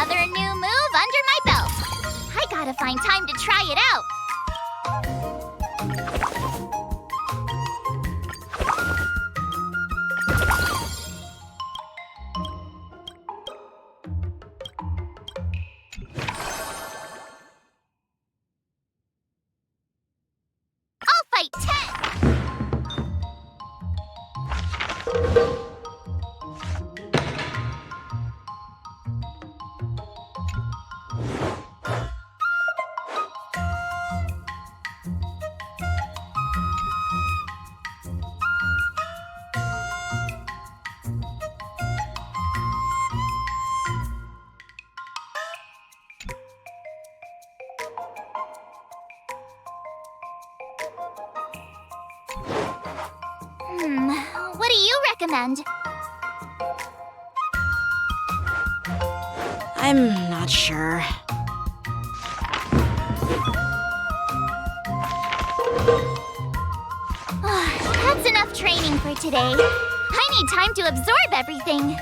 Another new move under my belt. I gotta find time to try it out. I'll fight 10! What do you recommend? I'm not sure. That's enough training for today. I need time to absorb everything.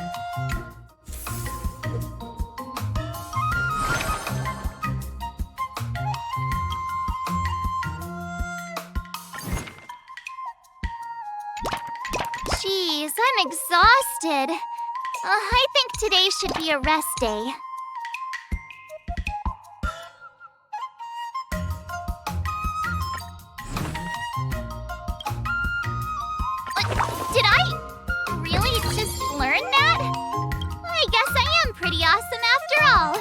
Jeez, I'm exhausted. I think today should be a rest day. Did I really just learn that? I guess I am pretty awesome after all.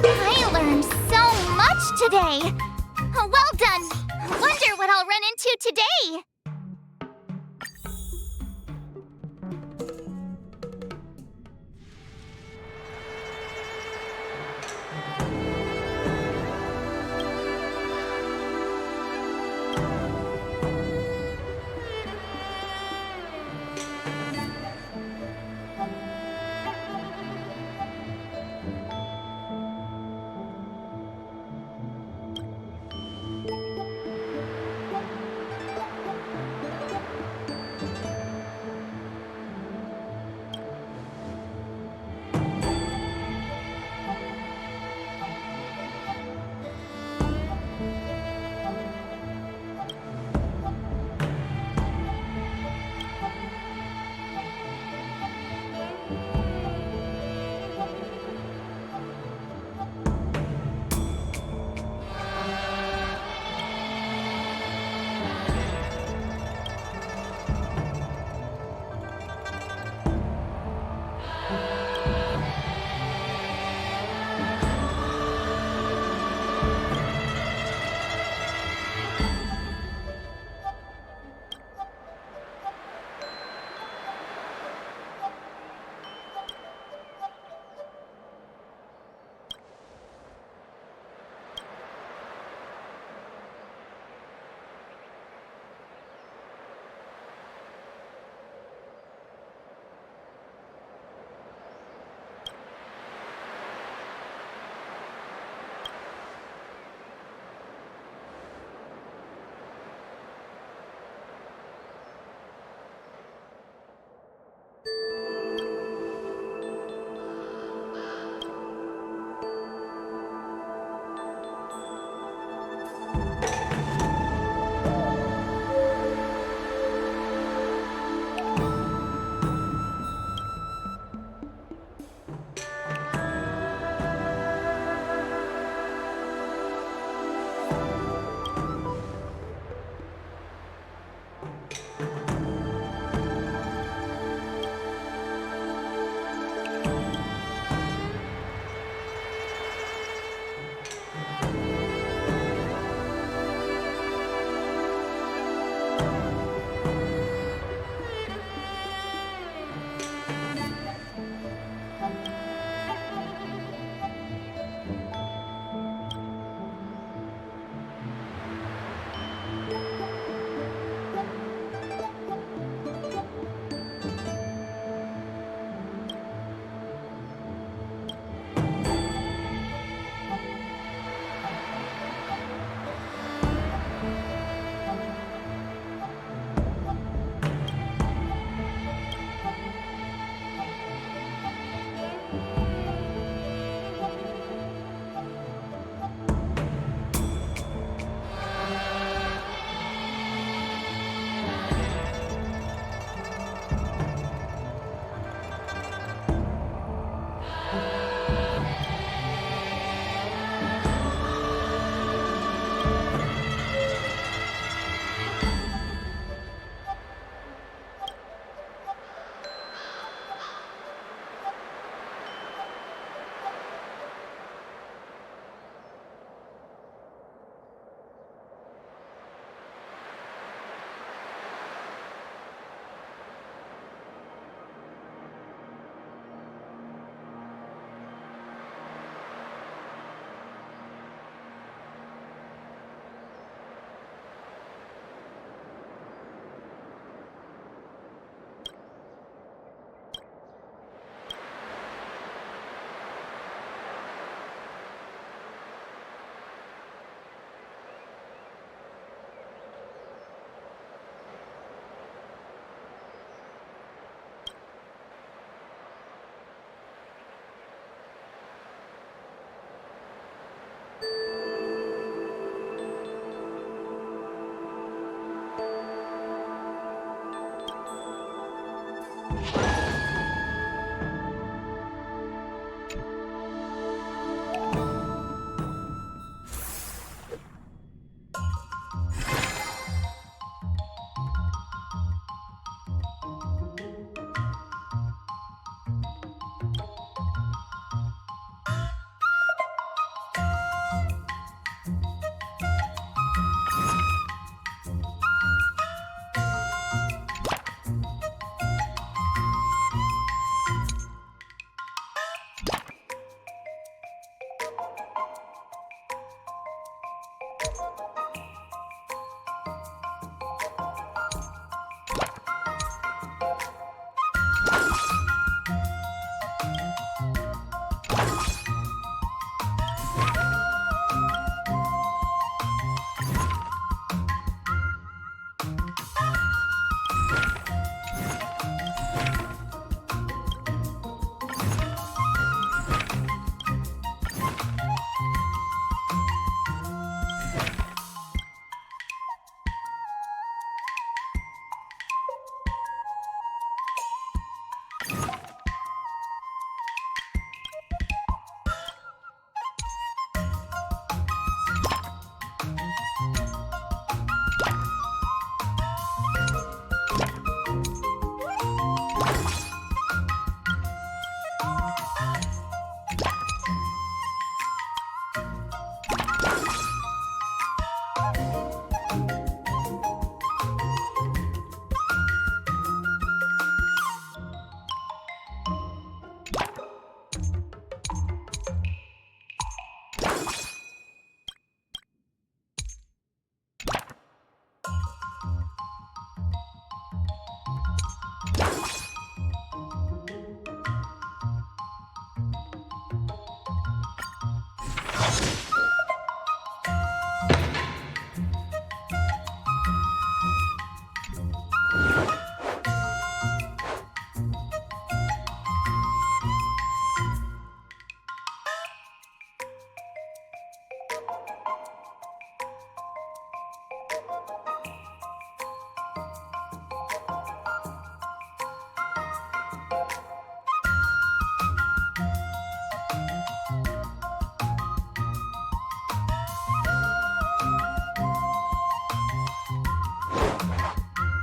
I learned so much today. Well done. Wonder what I'll run into today.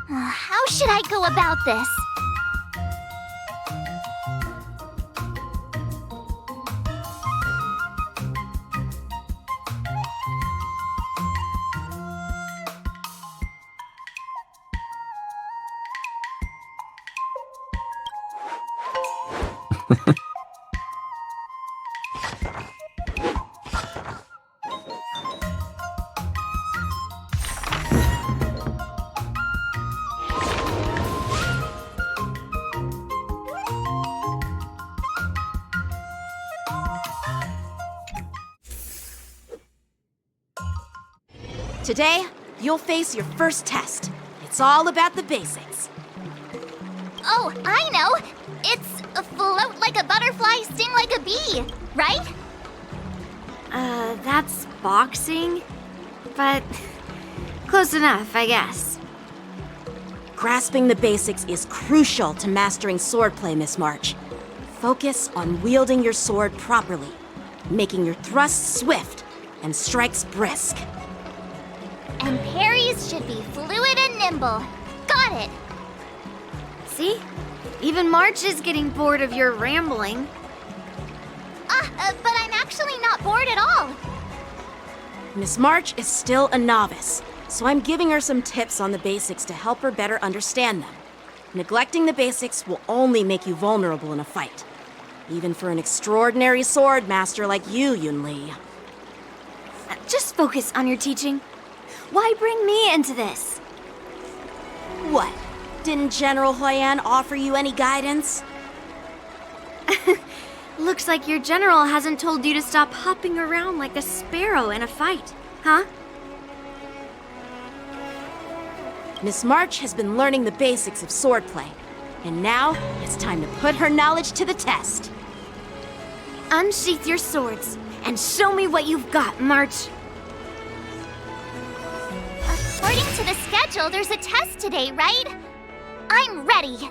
How should I go about this? Today, you'll face your first test. It's all about the basics. Oh, I know! It's float like a butterfly, sting like a bee, right? That's boxing? But close enough, I guess. Grasping the basics is crucial to mastering swordplay, Miss March. Focus on wielding your sword properly, making your thrusts swift and strikes brisk. And parries should be fluid and nimble. Got it! See? Even March is getting bored of your rambling. But I'm actually not bored at all. Miss March is still a novice, so I'm giving her some tips on the basics to help her better understand them. Neglecting the basics will only make you vulnerable in a fight, even for an extraordinary sword master like you, Yunli. Just focus on your teaching. Why bring me into this? What? Didn't General Huyan offer you any guidance? Looks like your general hasn't told you to stop hopping around like a sparrow in a fight, huh? Miss March has been learning the basics of swordplay, and now it's time to put her knowledge to the test. Unsheath your swords and show me what you've got, March. According to the schedule, there's a test today, right? I'm ready.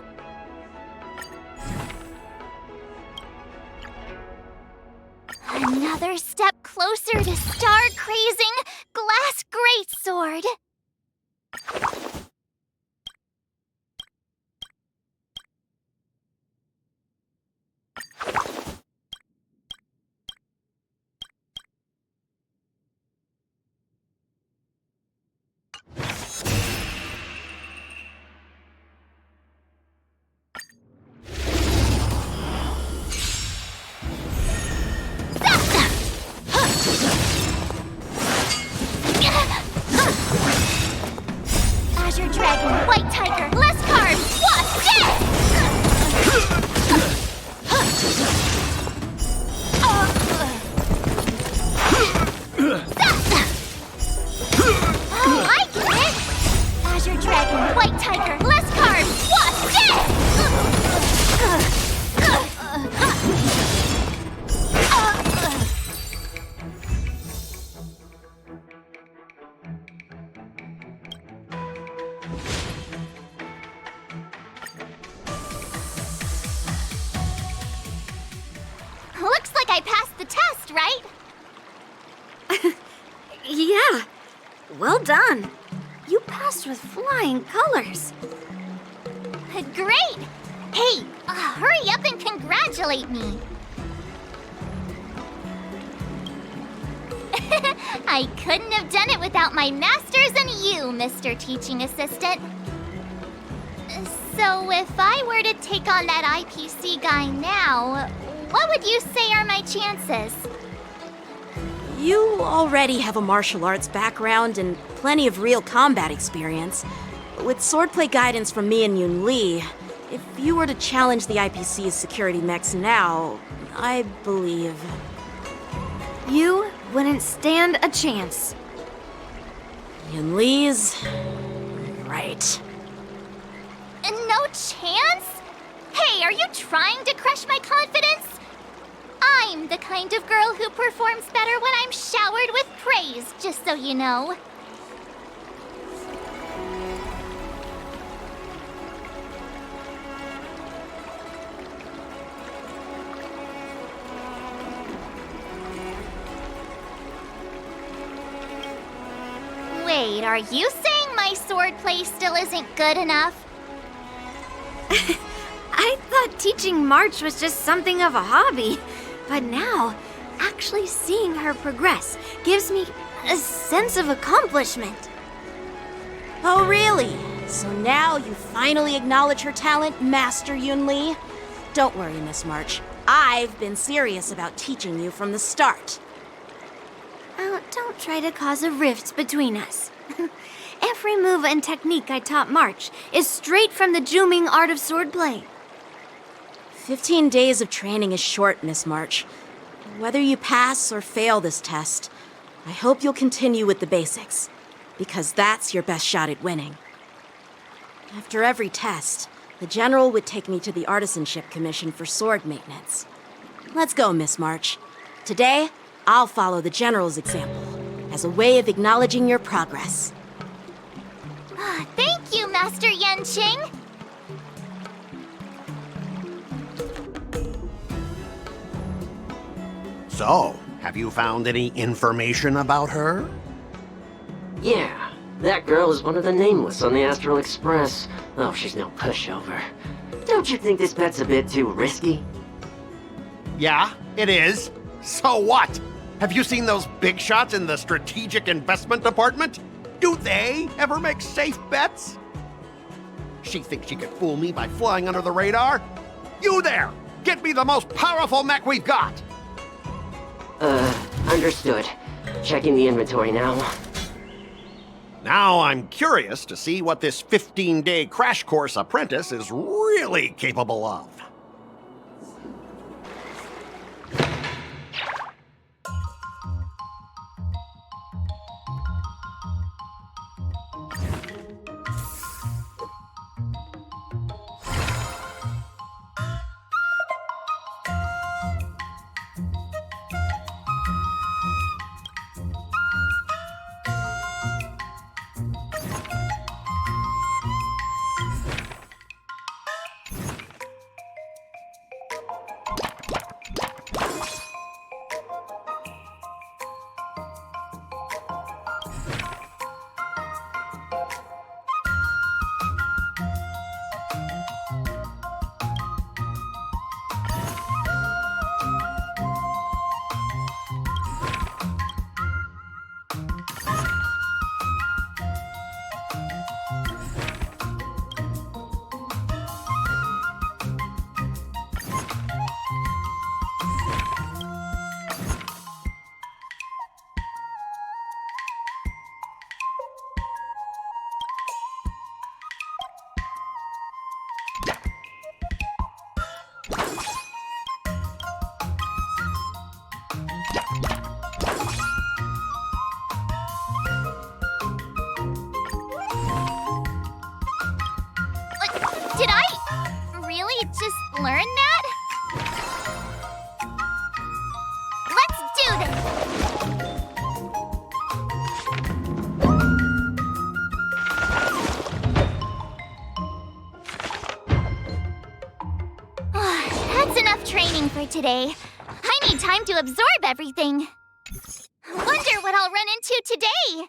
Another step closer to star-crazing glass greatsword. Azure Dragon, White Tiger, less carbs, wasp, death! Oh, I get it! Azure Dragon, White Tiger, less carbs, wasp, death! Looks like I passed the test, right? Yeah, well done. You passed with flying colors. Great! Hey, hurry up and congratulate me. I couldn't have done it without my masters and you, Mr. Teaching Assistant. So if I were to take on that IPC guy now, what would you say are my chances? You already have a martial arts background and plenty of real combat experience. With swordplay guidance from me and Yunli, if you were to challenge the IPC's security mechs now, I believe... You wouldn't stand a chance. Yunli's... right. No chance? Hey, are you trying to crush my confidence? I'm the kind of girl who performs better when I'm showered with praise, just so you know. Wait, are you saying my swordplay still isn't good enough? I thought teaching March was just something of a hobby, but now, actually seeing her progress gives me a sense of accomplishment. Oh, really? So now you finally acknowledge her talent, Master Yunli? Don't worry, Miss March. I've been serious about teaching you from the start. Oh, don't try to cause a rift between us. Every move and technique I taught March is straight from the Juming art of swordplay. 15 days of training is short, Miss March. Whether you pass or fail this test, I hope you'll continue with the basics, because that's your best shot at winning. After every test, the General would take me to the Artisanship Commission for sword maintenance. Let's go, Miss March. Today, I'll follow the General's example as a way of acknowledging your progress. Thank you, Master Yanqing! So, have you found any information about her? Yeah, that girl is one of the nameless on the Astral Express. Oh, she's no pushover. Don't you think this bet's a bit too risky? Yeah, it is. So what? Have you seen those big shots in the Strategic Investment Department? Do they ever make safe bets? She thinks she could fool me by flying under the radar? You there! Get me the most powerful mech we've got! Understood. Checking the inventory now. Now I'm curious to see what this 15-day crash course apprentice is really capable of. Did I really just learn that? Let's do this! That's enough training for today. I need time to absorb everything. Wonder what I'll run into today.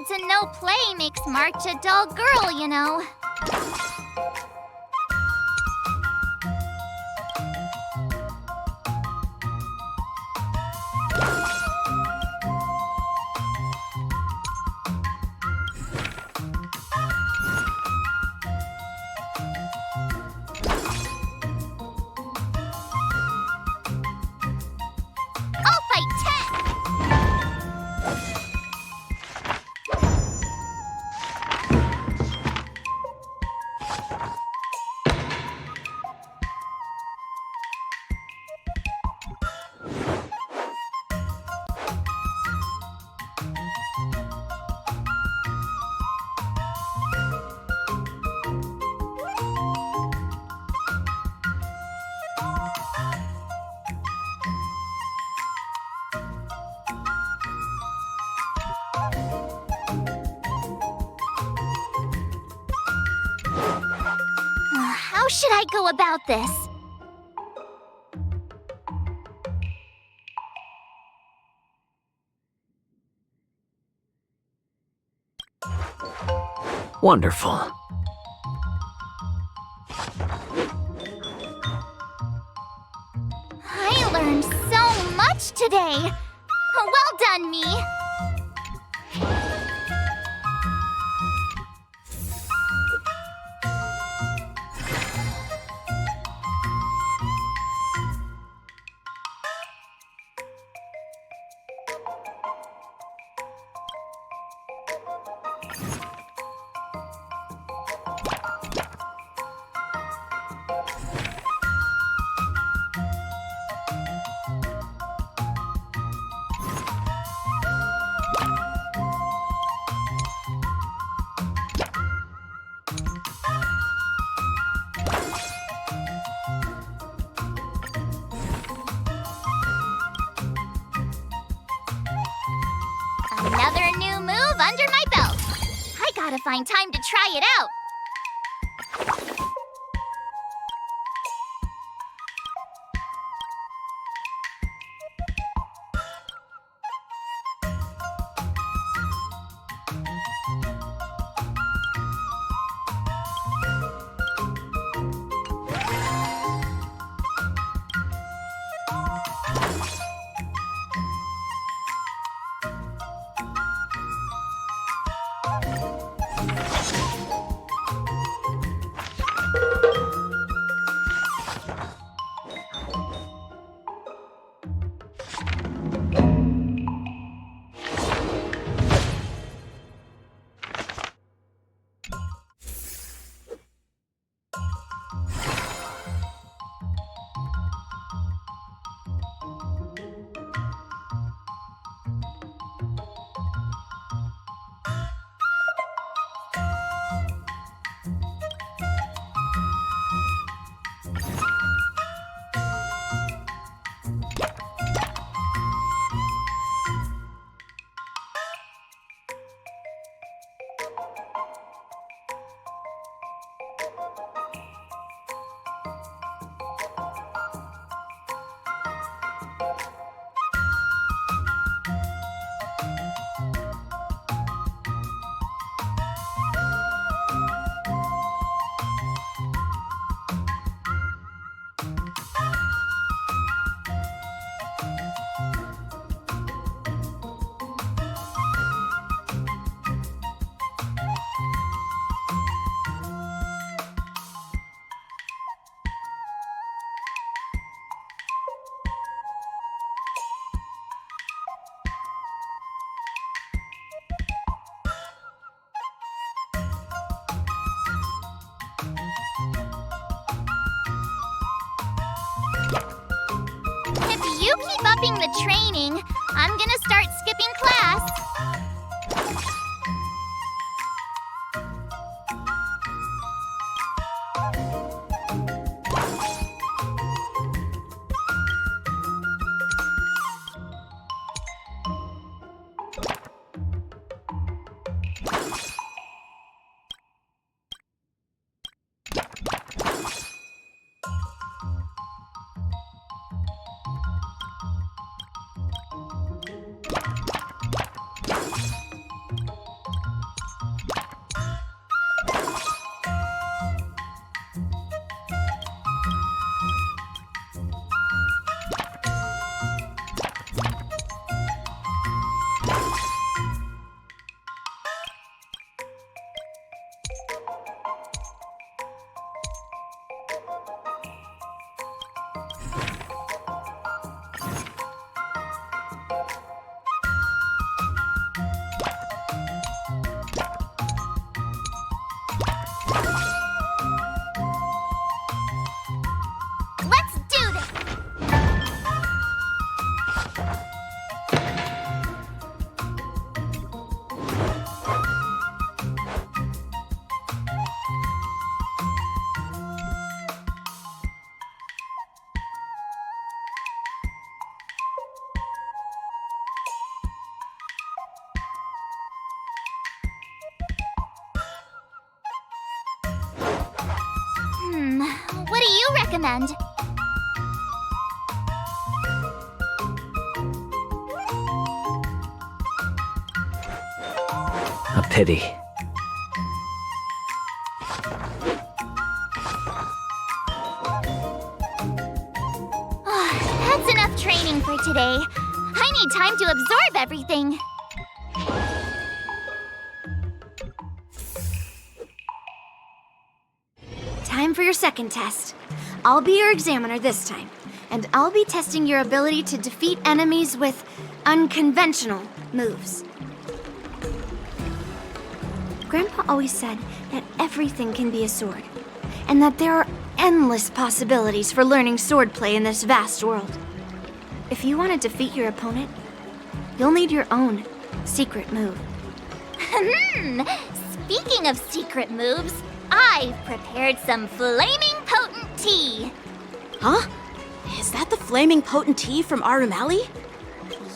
words and no play makes March a dull girl, you know. I'll fight 10! How should I go about this? Wonderful. I learned so much today. Well done, me. Another new move under my belt. I gotta find time to try it out. If you keep upping the training, I'm gonna start skipping class. recommend. A pity. That's enough training for today. I need time to absorb everything. Time for your second test. I'll be your examiner this time, and I'll be testing your ability to defeat enemies with unconventional moves. Grandpa always said that everything can be a sword, and that there are endless possibilities for learning swordplay in this vast world. If you want to defeat your opponent, you'll need your own secret move. Speaking of secret moves, I've prepared some flaming potent tea. Huh? Is that the flaming potent tea from Arumali?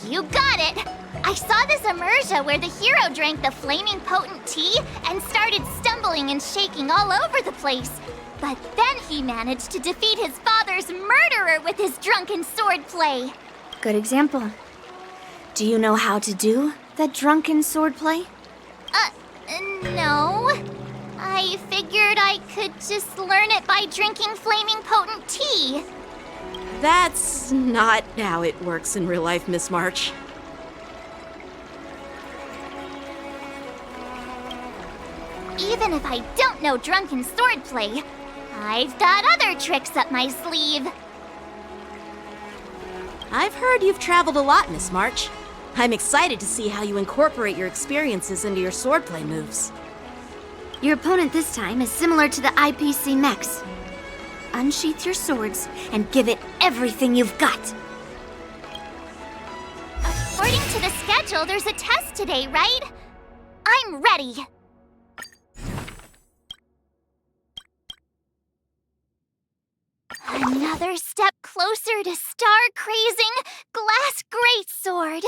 You got it! I saw this immersion where the hero drank the flaming potent tea and started stumbling and shaking all over the place. But then he managed to defeat his father's murderer with his drunken swordplay. Good example. Do you know how to do the drunken swordplay? No. I figured I could just learn it by drinking flaming potent tea. That's not how it works in real life, Miss March. Even if I don't know drunken swordplay, I've got other tricks up my sleeve. I've heard you've traveled a lot, Miss March. I'm excited to see how you incorporate your experiences into your swordplay moves. Your opponent this time is similar to the IPC mechs. Unsheath your swords and give it everything you've got. According to the schedule, there's a test today, right? I'm ready. Another step closer to star-crazing glass greatsword.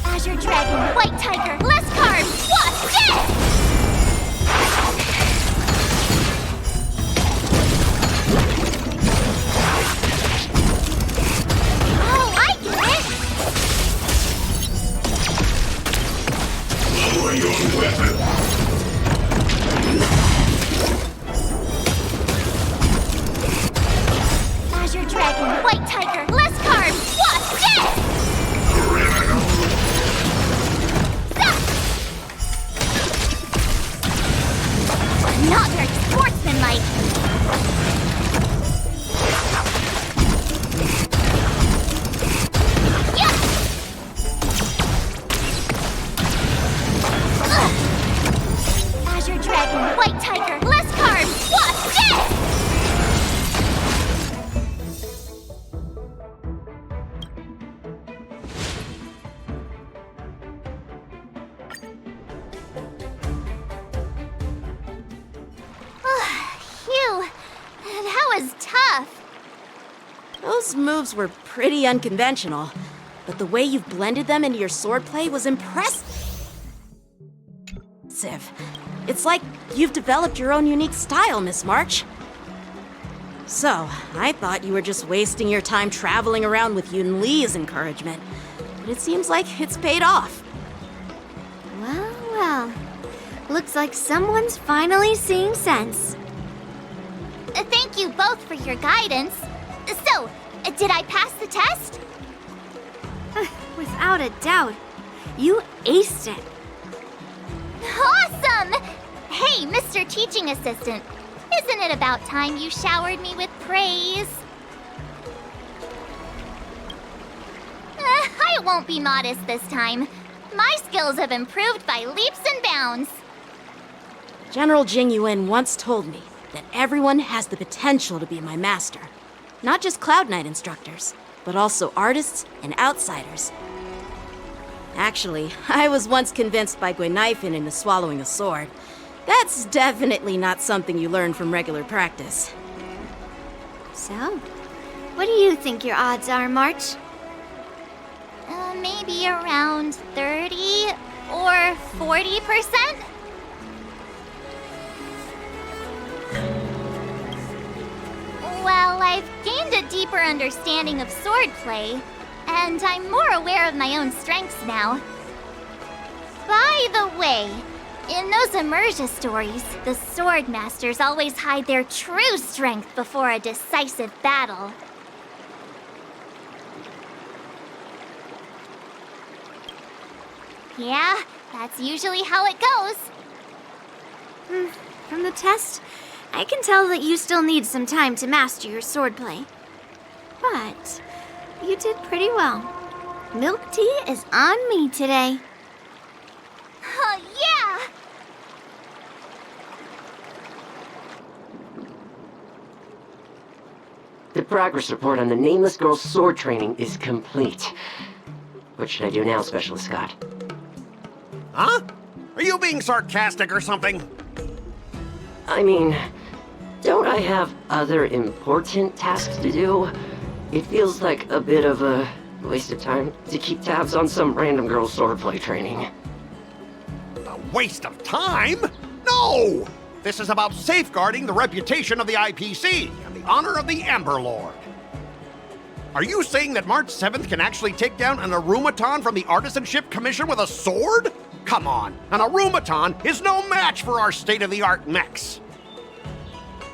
Azure Dragon, White Tiger, less carbs, what's this? Oh, I get it! Lower your weapon. Azure Dragon, White Tiger, less carbs, what's this? Criminal. Not very sportsmanlike. Yeah! Azure Dragon, White Tiger, less carbs, what's this? Phew, that was tough. Those moves were pretty unconventional, but the way you've blended them into your swordplay was impressive. It's like you've developed your own unique style, Miss March. So, I thought you were just wasting your time traveling around with Yunli's encouragement, but it seems like it's paid off. Well, well. Looks like someone's finally seeing sense. Thank you both for your guidance. So, did I pass the test? Without a doubt. You aced it. Awesome! Hey, Mr. Teaching Assistant, isn't it about time you showered me with praise? I won't be modest this time. My skills have improved by leaps and bounds. General Jingyuan once told me, that everyone has the potential to be my master. Not just Cloud Knight instructors, but also artists and outsiders. Actually, I was once convinced by Guinaifen into swallowing a sword. That's definitely not something you learn from regular practice. So, what do you think your odds are, March? Maybe around 30 or 40%? Well, I've gained a deeper understanding of swordplay, and I'm more aware of my own strengths now. By the way, in those Emerja stories, the sword masters always hide their true strength before a decisive battle. Yeah, that's usually how it goes. From the test, I can tell that you still need some time to master your swordplay. But you did pretty well. Milk tea is on me today. Oh, yeah! The progress report on the Nameless Girl's sword training is complete. What should I do now, Specialist Scott? Huh? Are you being sarcastic or something? I mean, don't I have other important tasks to do? It feels like a bit of a waste of time to keep tabs on some random girl's swordplay training. A waste of time? No! This is about safeguarding the reputation of the IPC and the honor of the Ember Lord. Are you saying that March 7th can actually take down an Arumaton from the Artisanship Commission with a sword? Come on, an Arumaton is no match for our state-of-the-art mechs.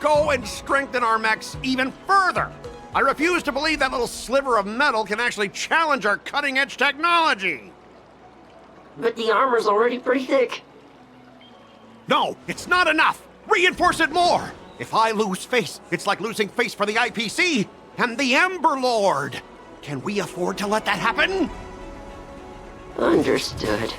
Go and strengthen our mechs even further. I refuse to believe that little sliver of metal can actually challenge our cutting-edge technology. But the armor's already pretty thick. No, it's not enough. Reinforce it more. If I lose face, it's like losing face for the IPC and the Ember Lord. Can we afford to let that happen? Understood.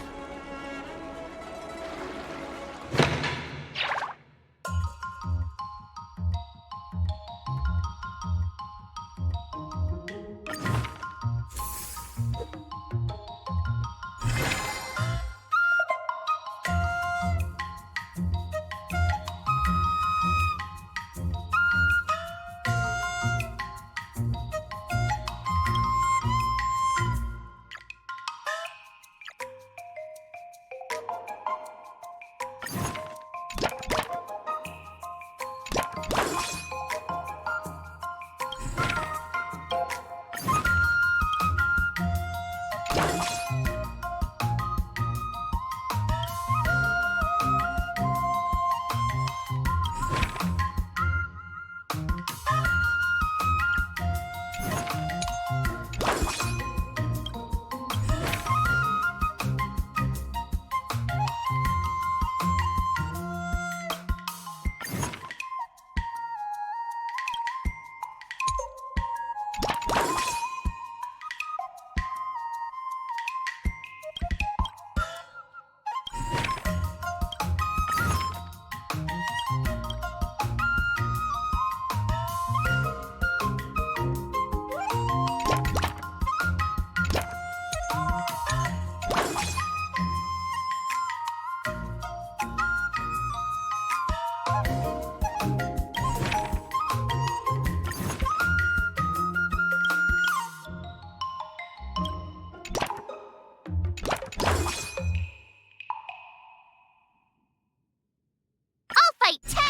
I'll fight 10!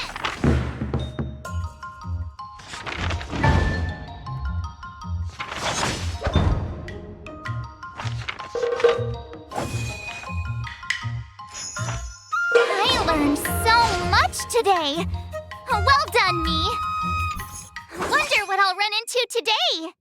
I learned so much today! Well done, me! Wonder what I'll run into today!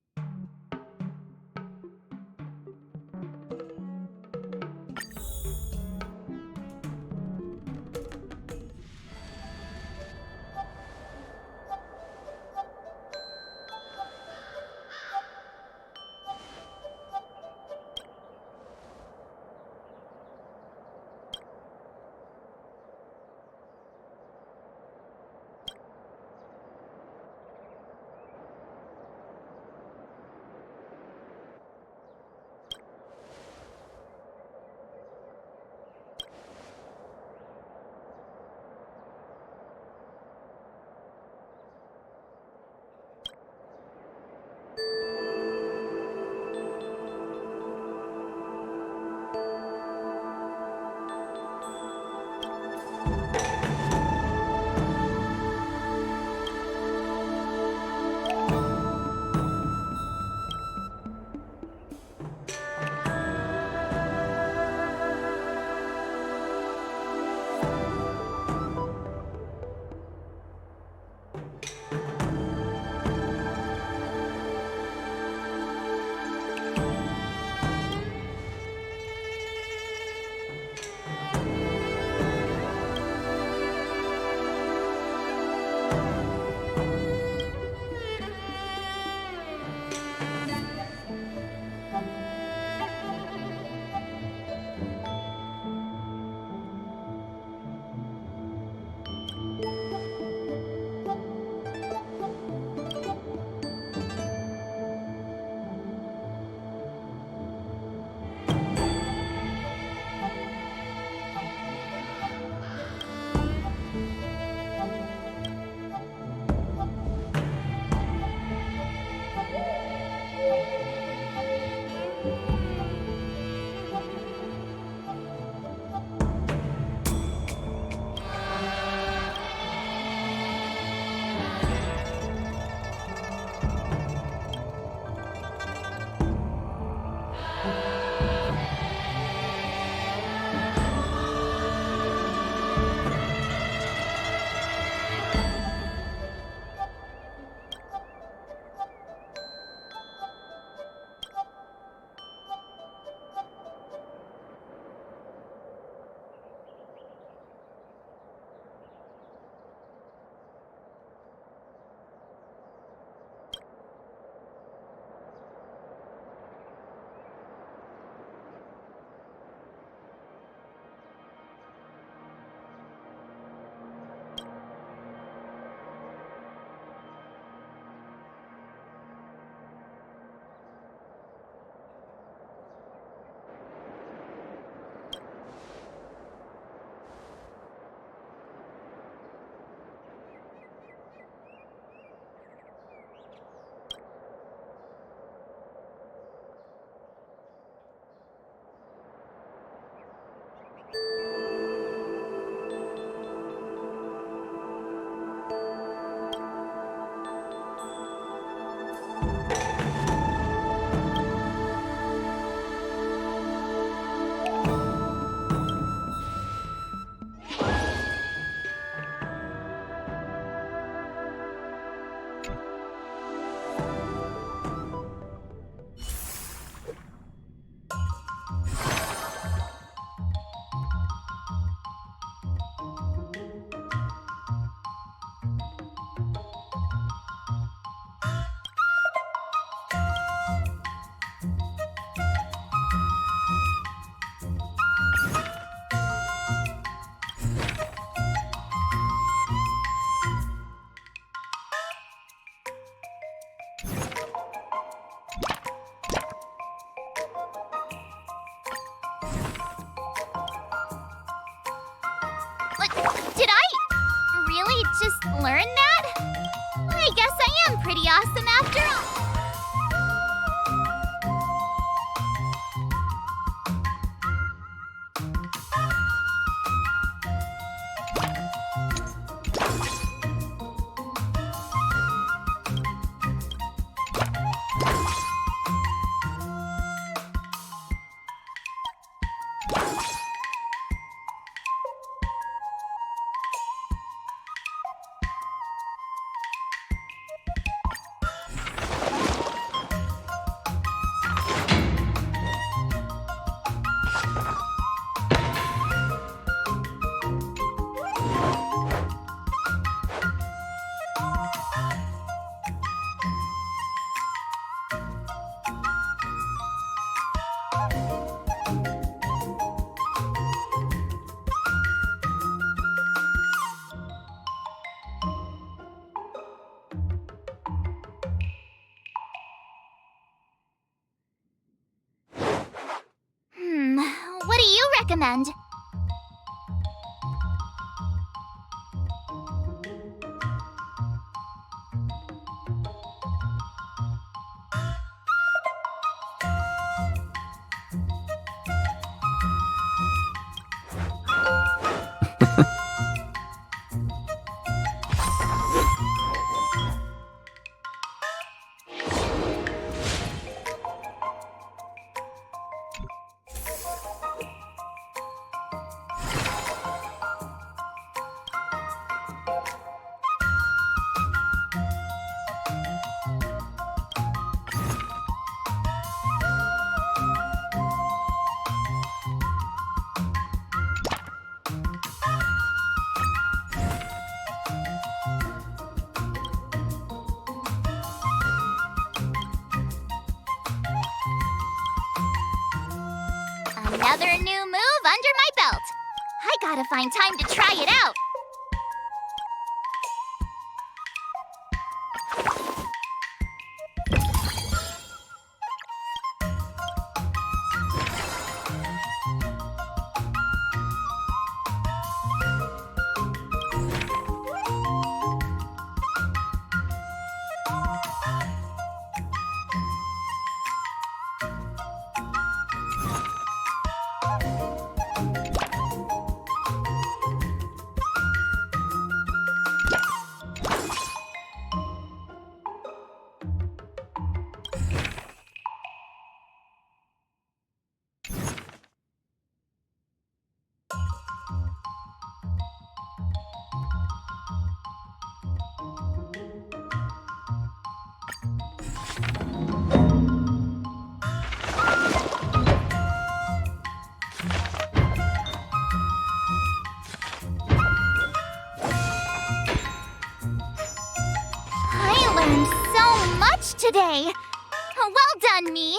Did I really just learn that? I guess I am pretty awesome after all. What do you recommend? Another new move under my belt. I gotta find time to try it out. Today. Well done, me.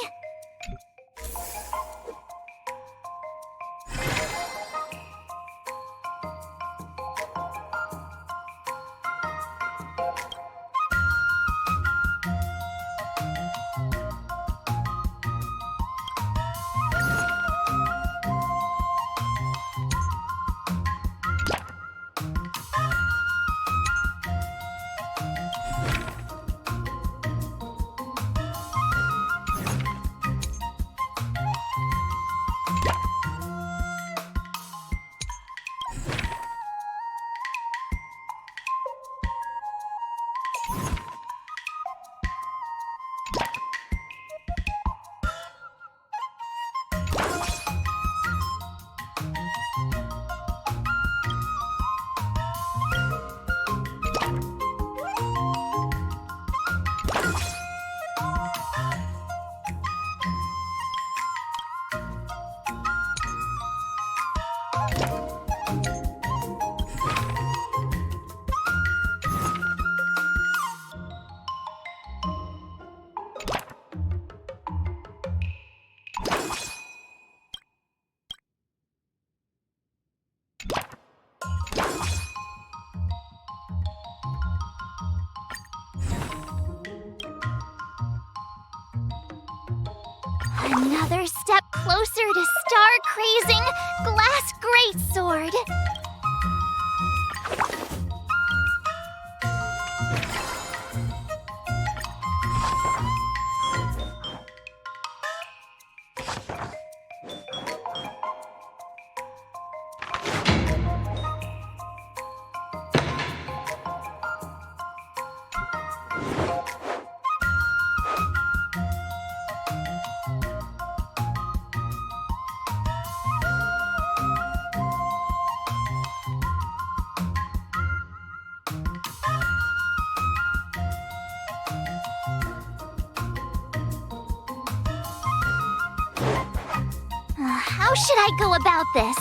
Another step closer to star-crazing glass greatsword. How should I go about this?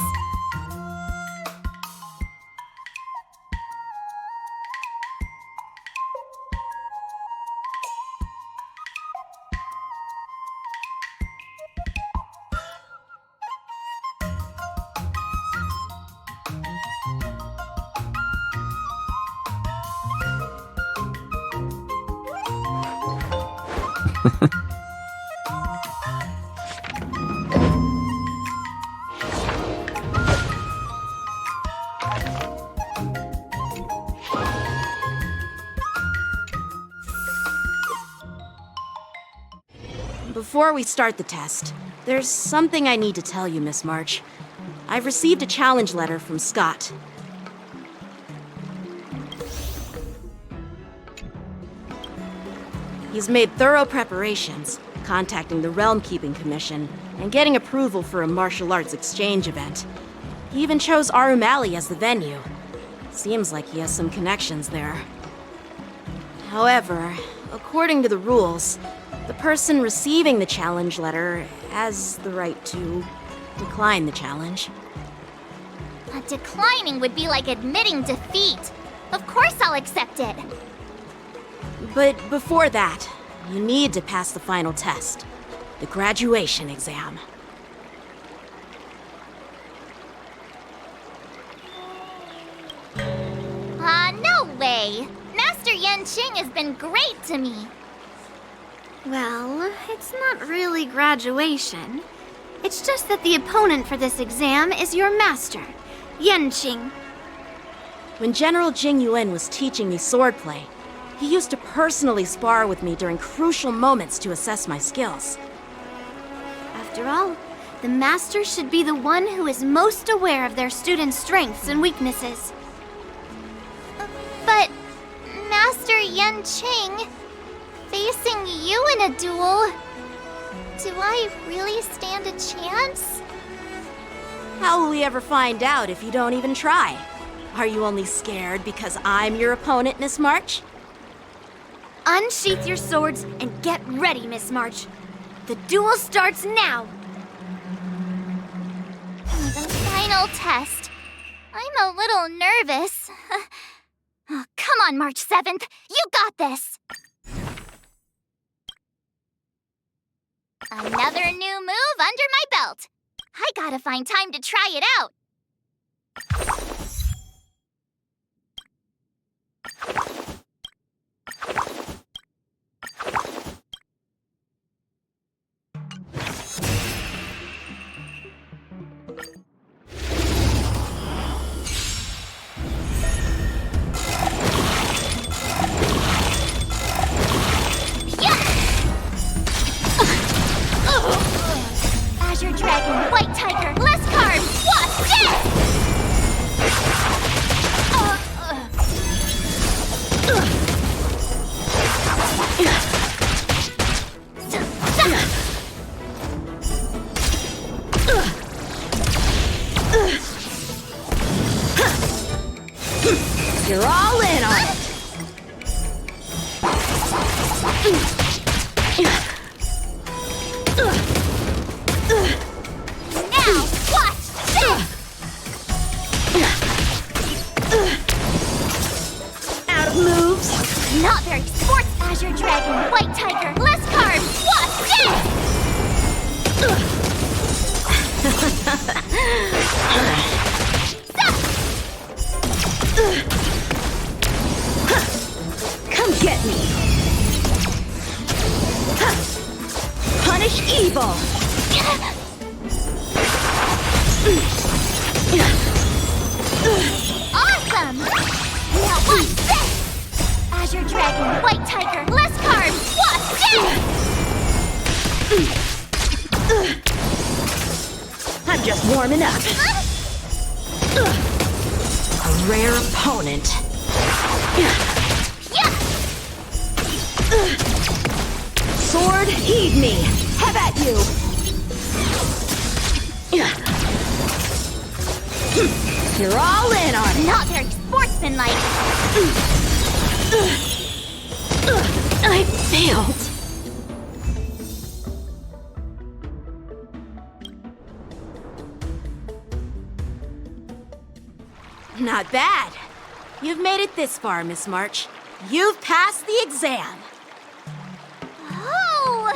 Before we start the test, there's something I need to tell you, Miss March. I've received a challenge letter from Scott. He's made thorough preparations, contacting the Realm Keeping Commission, and getting approval for a martial arts exchange event. He even chose Arumali as the venue. Seems like he has some connections there. However, according to the rules, the person receiving the challenge letter has the right to decline the challenge. Declining would be like admitting defeat. Of course I'll accept it. But before that, you need to pass the final test, the graduation exam. way. Master Yanqing has been great to me. Well, it's not really graduation. It's just that the opponent for this exam is your master, Yanqing. When General Jing Yuan was teaching me swordplay, he used to personally spar with me during crucial moments to assess my skills. After all, the master should be the one who is most aware of their students' strengths and weaknesses. But, Master Yanqing, facing you in a duel, do I really stand a chance? How will we ever find out if you don't even try? Are you only scared because I'm your opponent, Miss March? Unsheath your swords and get ready, Miss March. The duel starts now! The final test. I'm a little nervous. Oh, come on, March 7th. You got this! Another new move under my belt. I gotta find time to try it out. Azure Dragon, White Tiger, less carbs! Watch this! You're all in on it! Now, watch this! Out of moves! Not very sports, Azure Dragon, White Tiger, less carbs! Watch Come get me! Punish evil! Awesome! Now watch this! Azure Dragon, White Tiger, less carbs! Watch this! I'm just warming up. A rare opponent. Yeah! Sword, heed me! Have at you! You're all in on it! Not very sportsmanlike. I failed. Not bad. You've made it this far, Miss March. You've passed the exam. Oh!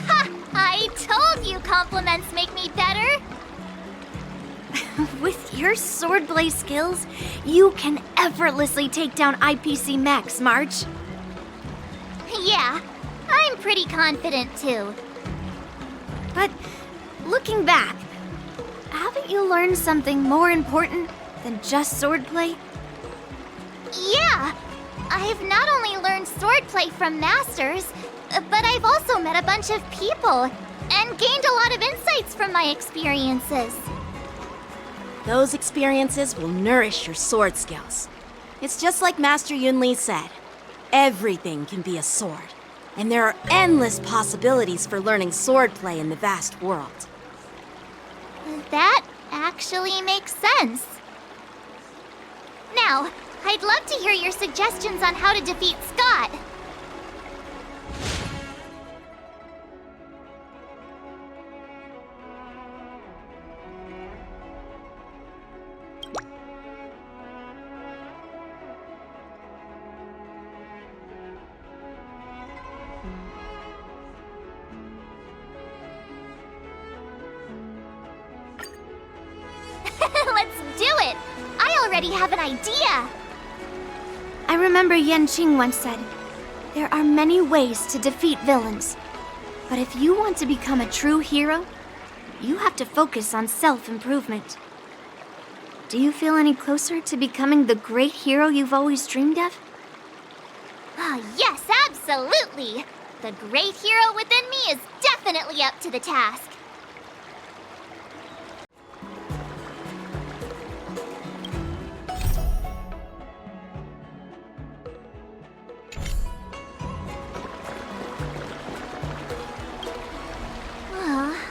Ha! I told you compliments make me better. With your swordplay skills, you can effortlessly take down IPC Max, March. Yeah, I'm pretty confident too. But looking back, haven't you learned something more important than just swordplay? Yeah, I've not only learned swordplay from masters, but I've also met a bunch of people and gained a lot of insights from my experiences. Those experiences will nourish your sword skills. It's just like Master Yunli said. Everything can be a sword, and there are endless possibilities for learning swordplay in the vast world. That actually makes sense. Now, I'd love to hear your suggestions on how to defeat Scott. already have an idea. I remember Yanqing once said, there are many ways to defeat villains. But if you want to become a true hero, you have to focus on self-improvement. Do you feel any closer to becoming the great hero you've always dreamed of? Oh, yes, absolutely. The great hero within me is definitely up to the task.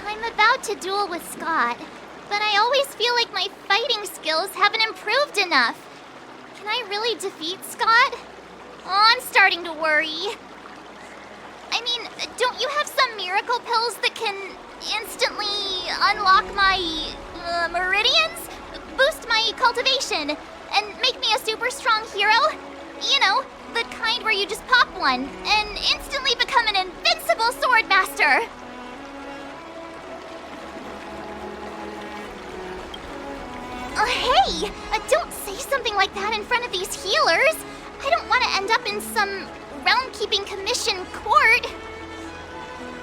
I'm about to duel with Scott, but I always feel like my fighting skills haven't improved enough. Can I really defeat Scott? Oh, I'm starting to worry. I mean, don't you have some miracle pills that can instantly unlock my meridians? Boost my cultivation, and make me a super strong hero? You know, the kind where you just pop one and instantly become an invincible sword master. Hey! Don't say something like that in front of these healers! I don't want to end up in some realm-keeping commission court.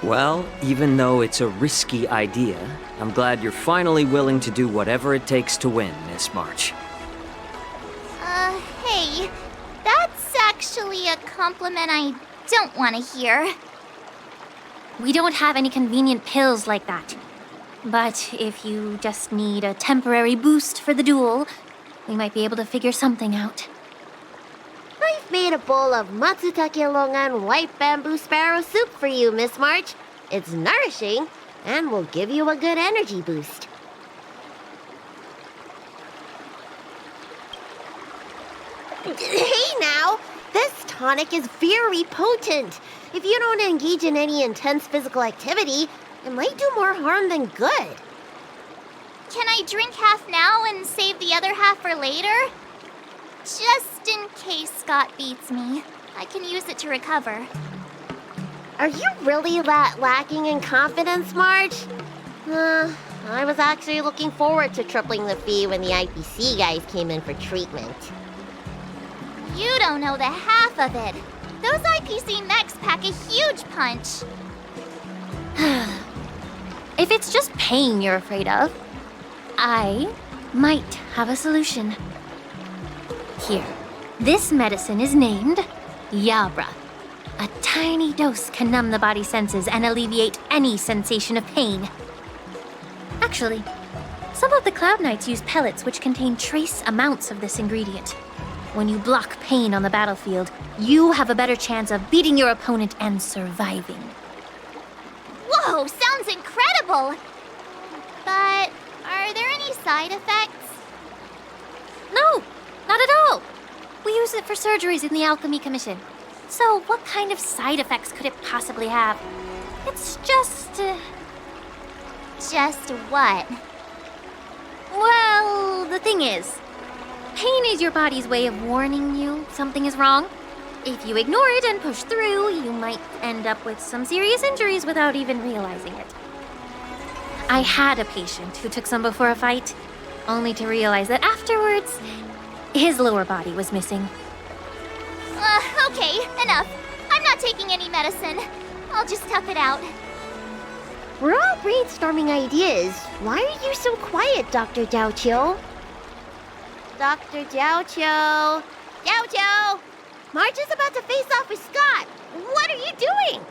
Well, even though it's a risky idea, I'm glad you're finally willing to do whatever it takes to win, Miss March. Hey, that's actually a compliment I don't want to hear. We don't have any convenient pills like that. But if you just need a temporary boost for the duel, we might be able to figure something out. I've made a bowl of matsutake longan white bamboo sparrow soup for you, Miss March. It's nourishing and will give you a good energy boost. Hey now! This tonic is very potent. If you don't engage in any intense physical activity, it might do more harm than good. Can I drink half now and save the other half for later? Just in case Scott beats me, I can use it to recover. Are you really that lacking in confidence, Marge? I was actually looking forward to tripling the fee when the IPC guys came in for treatment. You don't know the half of it. Those IPC mechs pack a huge punch. If it's just pain you're afraid of, I might have a solution. Here, this medicine is named Yabra. A tiny dose can numb the body's senses and alleviate any sensation of pain. Actually, some of the Cloud Knights use pellets which contain trace amounts of this ingredient. When you block pain on the battlefield, you have a better chance of beating your opponent and surviving. Whoa, sounds incredible! But are there any side effects? No, not at all. We use it for surgeries in the Alchemy Commission. So what kind of side effects could it possibly have? It's just... Just what? Well, the thing is, pain is your body's way of warning you something is wrong. If you ignore it and push through, you might end up with some serious injuries without even realizing it. I had a patient who took some before a fight, only to realize that afterwards, his lower body was missing. Okay, enough. I'm not taking any medicine. I'll just tough it out. We're all brainstorming ideas. Why are you so quiet, Dr. Jiaoqiu? Dr. Jiaoqiu! Jiaoqiu! Marge is about to face off with Scott. What are you doing?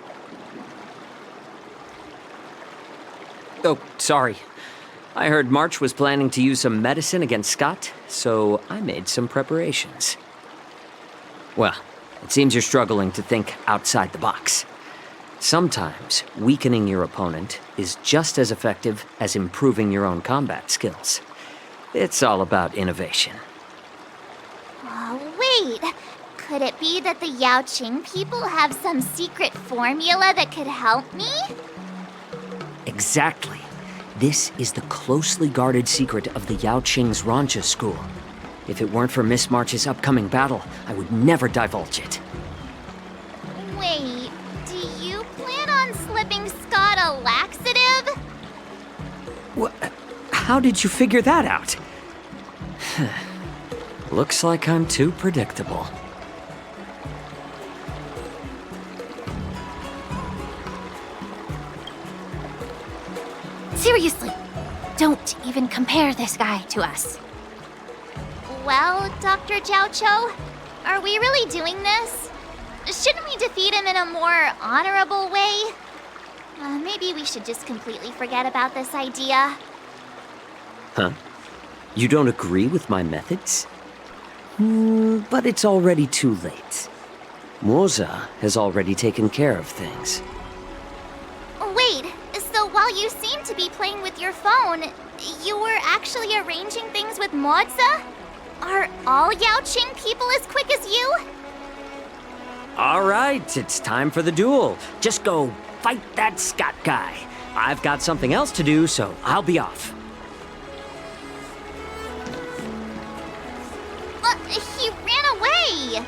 Oh, sorry. I heard March was planning to use some medicine against Scott, so I made some preparations. Well, it seems you're struggling to think outside the box. Sometimes weakening your opponent is just as effective as improving your own combat skills. It's all about innovation. Oh, wait. Could it be that the Yaoqing people have some secret formula that could help me? Exactly. This is the closely guarded secret of the Yaoqing's Rancha school. If it weren't for Miss March's upcoming battle, I would never divulge it. Wait, do you plan on slipping Scott a laxative? How did you figure that out? Looks like I'm too predictable. Seriously, don't even compare this guy to us. Well, Dr. Jiaoqiu, are we really doing this? Shouldn't we defeat him in a more honorable way? Maybe we should just completely forget about this idea. Huh? You don't agree with my methods? But it's already too late. Moza has already taken care of things. Wait, so while you seem to be playing with your phone, you were actually arranging things with Moza? Are all Yaoqing people as quick as you? All right, it's time for the duel. Just go fight that Scott guy. I've got something else to do, so I'll be off. He ran away!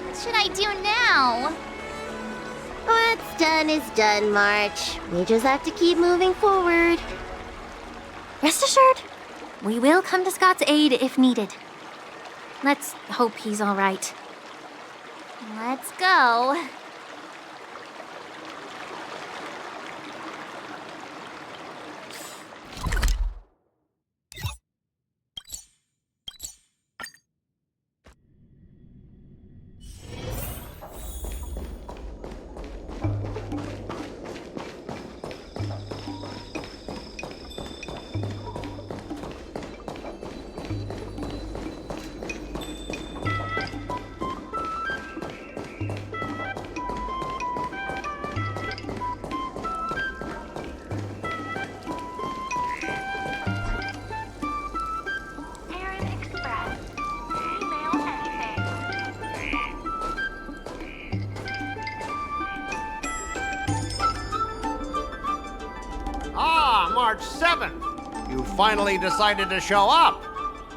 What should I do now? What's done is done, March. We just have to keep moving forward. Rest assured, we will come to Scott's aid if needed. Let's hope he's all right. Let's go. March 7th. You finally decided to show up.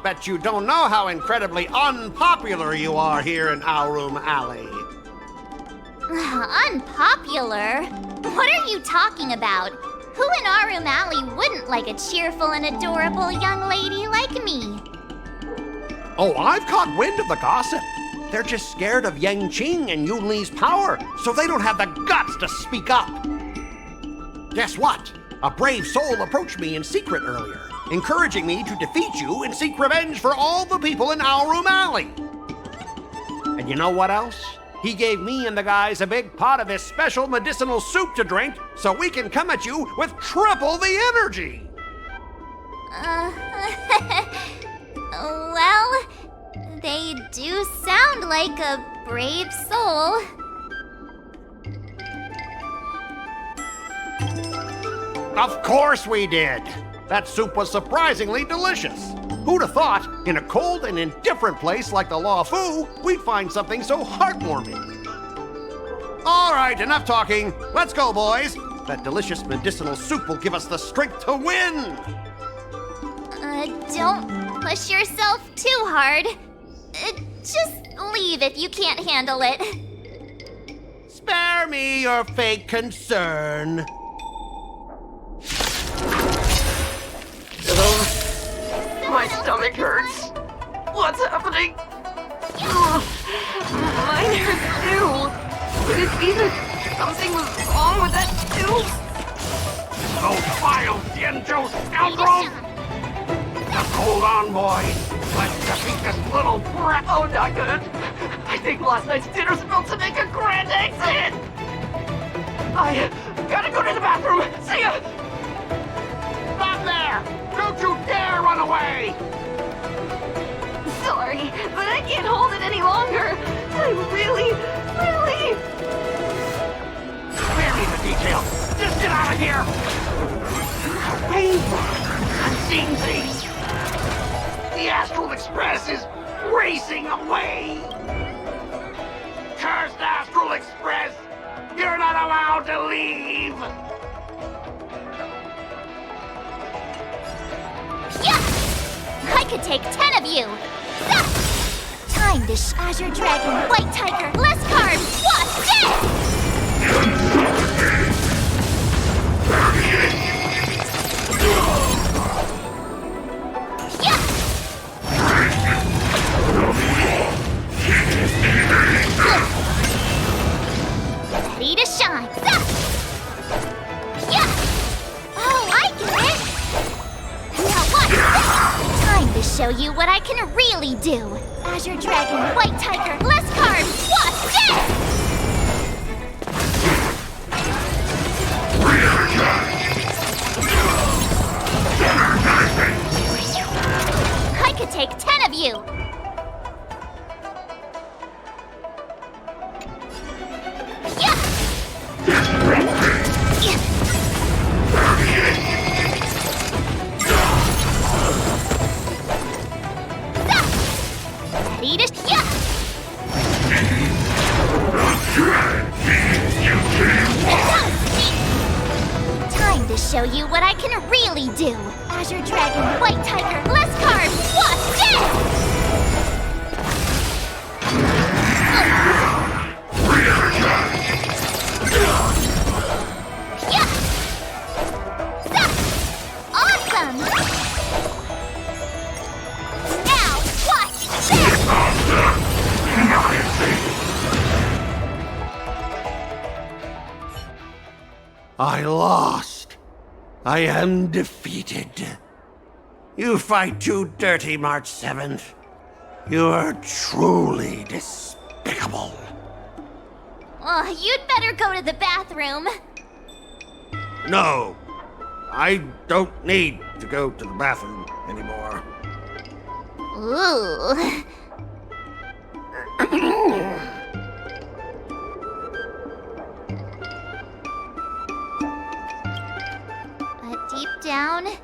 Bet you don't know how incredibly unpopular you are here in Aurum Alley. Unpopular? What are you talking about? Who in Aurum Alley wouldn't like a cheerful and adorable young lady like me? Oh, I've caught wind of the gossip. They're just scared of Yanqing and Yunli's power, so they don't have the guts to speak up. Guess what? A brave soul approached me in secret earlier, encouraging me to defeat you and seek revenge for all the people in Aurum Alley. And you know what else? He gave me and the guys a big pot of his special medicinal soup to drink so we can come at you with triple the energy. Well, they do sound like a brave soul. Of course we did. That soup was surprisingly delicious. Who'd have thought, in a cold and indifferent place like the Law Fu, we'd find something so heartwarming? All right, enough talking. Let's go, boys. That delicious medicinal soup will give us the strength to win. Don't push yourself too hard. Just leave if you can't handle it. Spare me your fake concern. My stomach hurts. What's happening? Ugh. Mine hurts too. Could it be that something was wrong with that too? Those vile Dianzhou scoundrels! Just hold on, boys. Let's defeat this little brat. Oh, not good. I think last night's dinner's about to make a grand exit. I gotta go to the bathroom. See ya. Stop there! Don't you dare run away! Sorry, but I can't hold it any longer. I really... Spare me the details. Just get out of here! Painful. Unseen things. The Astral Express is racing away. Cursed Astral Express! You're not allowed to leave! I could take 10 of you! Time to Azure Dragon, White Tiger, less cards, what's this? show you what I can really do. Azure Dragon, White Tiger, less cards, Wasp, death! I could take 10 of you! Yeah! Ready to Time to show you what I can really do. Azure Dragon, White Tiger, less cards, Wasp, death! Awesome! Now, watch this! I lost. I am defeated. You fight too dirty, March 7th. You are truly despicable. Oh, you'd better go to the bathroom. No, I don't need to go to the bathroom anymore. Ooh. But deep down, it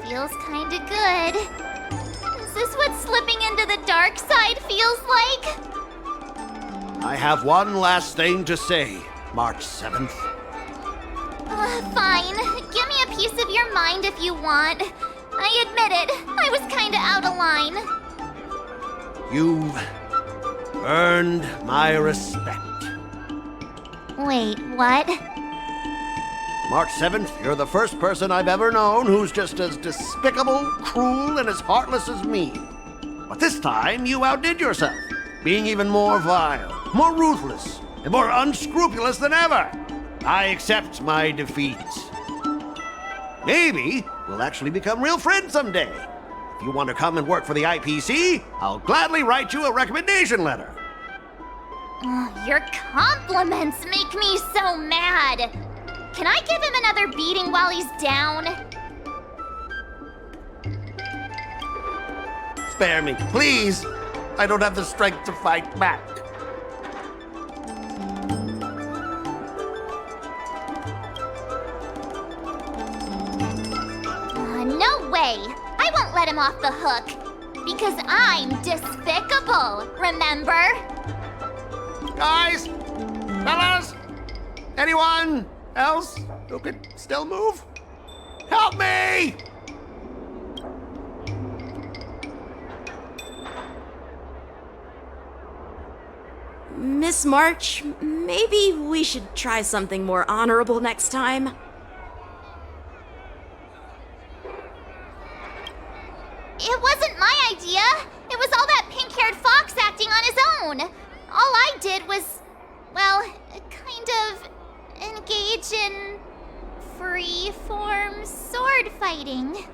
feels kinda good. Is this what slipping into the dark side feels like? I have one last thing to say, March 7th. Fine. Give me a piece of your mind if you want. I admit it, I was kinda out of line. You've earned my respect. Wait, what? March 7th, you're the first person I've ever known who's just as despicable, cruel, and as heartless as me. But this time, you outdid yourself, being even more vile, more ruthless, and more unscrupulous than ever. I accept my defeat. Maybe we'll actually become real friends someday. If you want to come and work for the IPC, I'll gladly write you a recommendation letter. Your compliments make me so mad. Can I give him another beating while he's down? Spare me, please. I don't have the strength to fight back. No way! I won't let him off the hook. Because I'm despicable, remember? Guys, fellas, anyone else who could still move? Help me! Miss March, maybe we should try something more honorable next time. It wasn't my idea. It was all that pink-haired fox acting on his own. All I did was, well, kind of engage in free-form sword fighting.